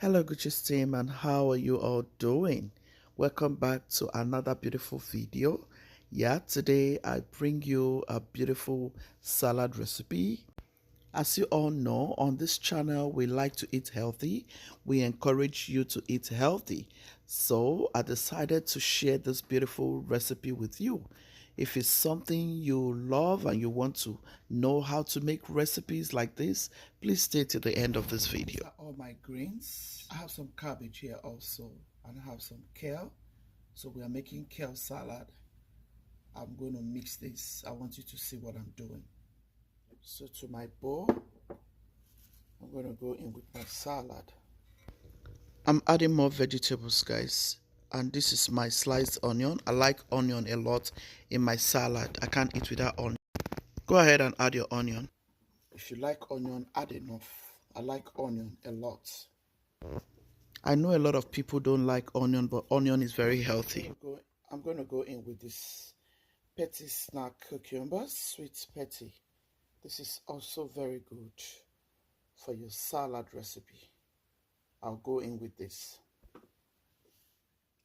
Hello, Gucci's team, and how are you all doing? Welcome back to another beautiful video. Today I bring you a beautiful salad recipe. As you all know, on this channel, we like to eat healthy. We encourage you to eat healthy. So I decided to share this beautiful recipe with you. If it's something you love and you want to know how to make recipes like this, please stay to the end of this video. These are all my greens. I have some cabbage here also, and I have some kale. So we are making kale salad. I'm going to mix this. I want you to see what I'm doing. So to my bowl, I'm going to go in with my salad. I'm adding more vegetables, guys. And this is my sliced onion. I like onion a lot in my salad. I can't eat without onion. Go ahead and add your onion. If you like onion, add enough. I like onion a lot. I know a lot of people don't like onion, but onion is very healthy. I'm going to go in with this petty snack cucumbers, sweet petty. This is also very good for your salad recipe. I'll go in with this.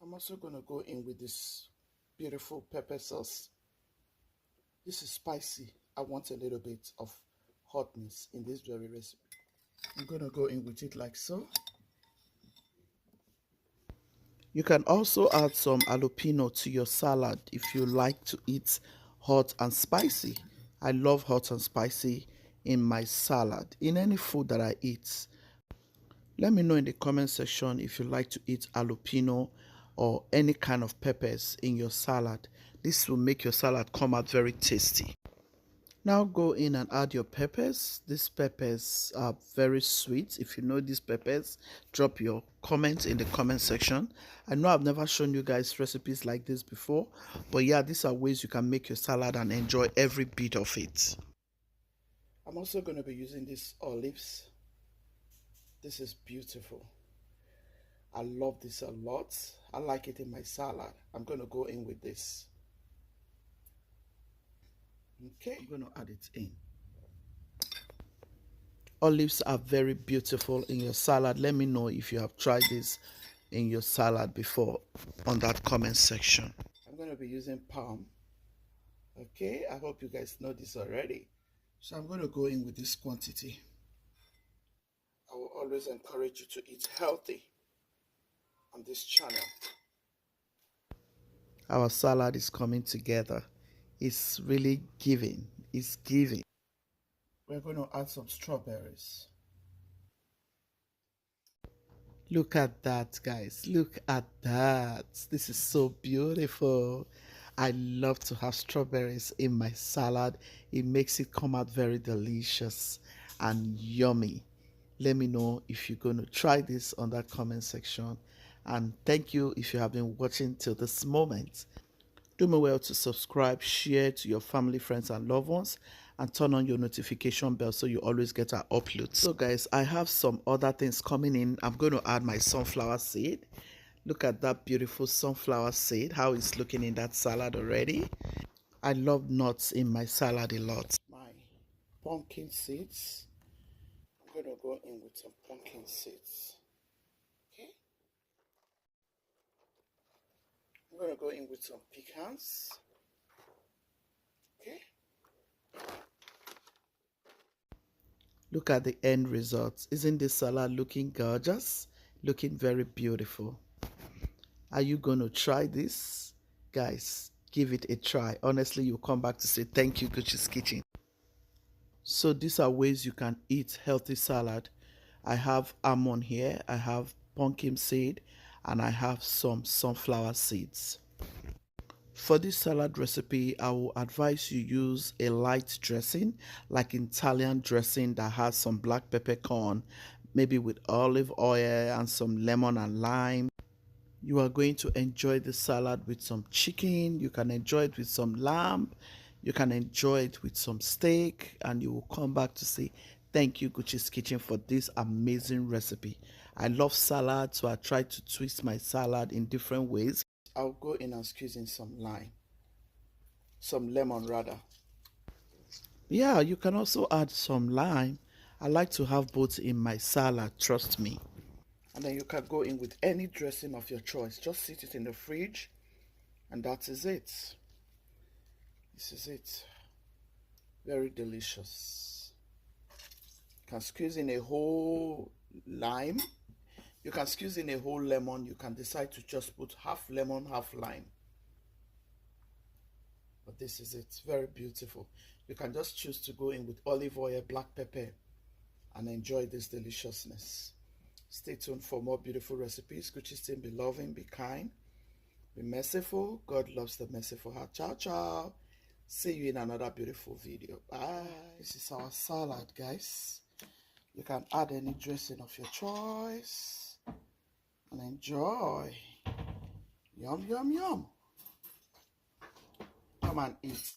I'm also going to go in with this beautiful pepper sauce. This is spicy. I want a little bit of hotness in this very recipe. I'm going to go in with it like so. You can also add some jalapeno to your salad if you like to eat hot and spicy. I love hot and spicy in my salad, in any food that I eat. Let me know in the comment section if you like to eat jalapeno or any kind of peppers in your salad. This will make your salad come out very tasty. Now go in and add your peppers. These peppers are very sweet. If you know these peppers, drop your comments in the comment section. I know I've never shown you guys recipes like this before, but yeah, these are ways you can make your salad and enjoy every bit of it. I'm also going to be using these olives. This is beautiful. I love this a lot. I like it in my salad. I'm going to go in with this. Okay, I'm going to add it in. Olives are very beautiful in your salad. Let me know if you have tried this in your salad before on that comment section. I'm going to be using palm. Okay, I hope you guys know this already. So I'm going to go in with this quantity. I will always encourage you to eat healthy on this channel. Our salad is coming together. It's really giving. It's giving. We're going to add some strawberries. Look at that, guys. Look at that. This is so beautiful. I love to have strawberries in my salad. It makes it come out very delicious and yummy. Let me know if you're going to try this on that comment section. And thank you if you have been watching till this moment. Do me well to subscribe, share to your family, friends, and loved ones, and turn on your notification bell so you always get our uploads. So guys, I have some other things coming in. I'm going to add my sunflower seed. Look at that beautiful sunflower seed, how it's looking in that salad already. I love nuts in my salad a lot. My pumpkin seeds. I'm going to go in with some pumpkin seeds. Okay. I'm going to go in with some pecans. Okay. Look at the end results. Isn't this salad looking gorgeous? Looking very beautiful. Are you going to try this? Guys, give it a try. Honestly, you'll come back to say thank you, Gucci's Kitchen. So these are ways you can eat healthy salad. I have almond here, I have pumpkin seed, and I have some sunflower seeds. For this salad recipe, I will advise you use a light dressing, like Italian dressing that has some black peppercorn, maybe with olive oil and some lemon and lime. You are going to enjoy the salad with some chicken. You can enjoy it with some lamb. You can enjoy it with some steak, and you will come back to say thank you, Gucci's Kitchen, for this amazing recipe. I love salad, so I try to twist my salad in different ways. I'll go in and squeeze in some lime, some lemon rather. Yeah, you can also add some lime. I like to have both in my salad, trust me. And then you can go in with any dressing of your choice. Just sit it in the fridge, and that is it. This is it. Very delicious. You can squeeze in a whole lime. You can squeeze in a whole lemon. You can decide to just put half lemon, half lime. But this is it. Very beautiful. You can just choose to go in with olive oil, black pepper, and enjoy this deliciousness. Stay tuned for more beautiful recipes. Gucci Steam, be loving, be kind, be merciful. God loves the merciful heart. Ciao, ciao. See you in another beautiful video. Bye. This is our salad, guys. You can add any dressing of your choice and enjoy. Yum, yum, yum. Come and eat.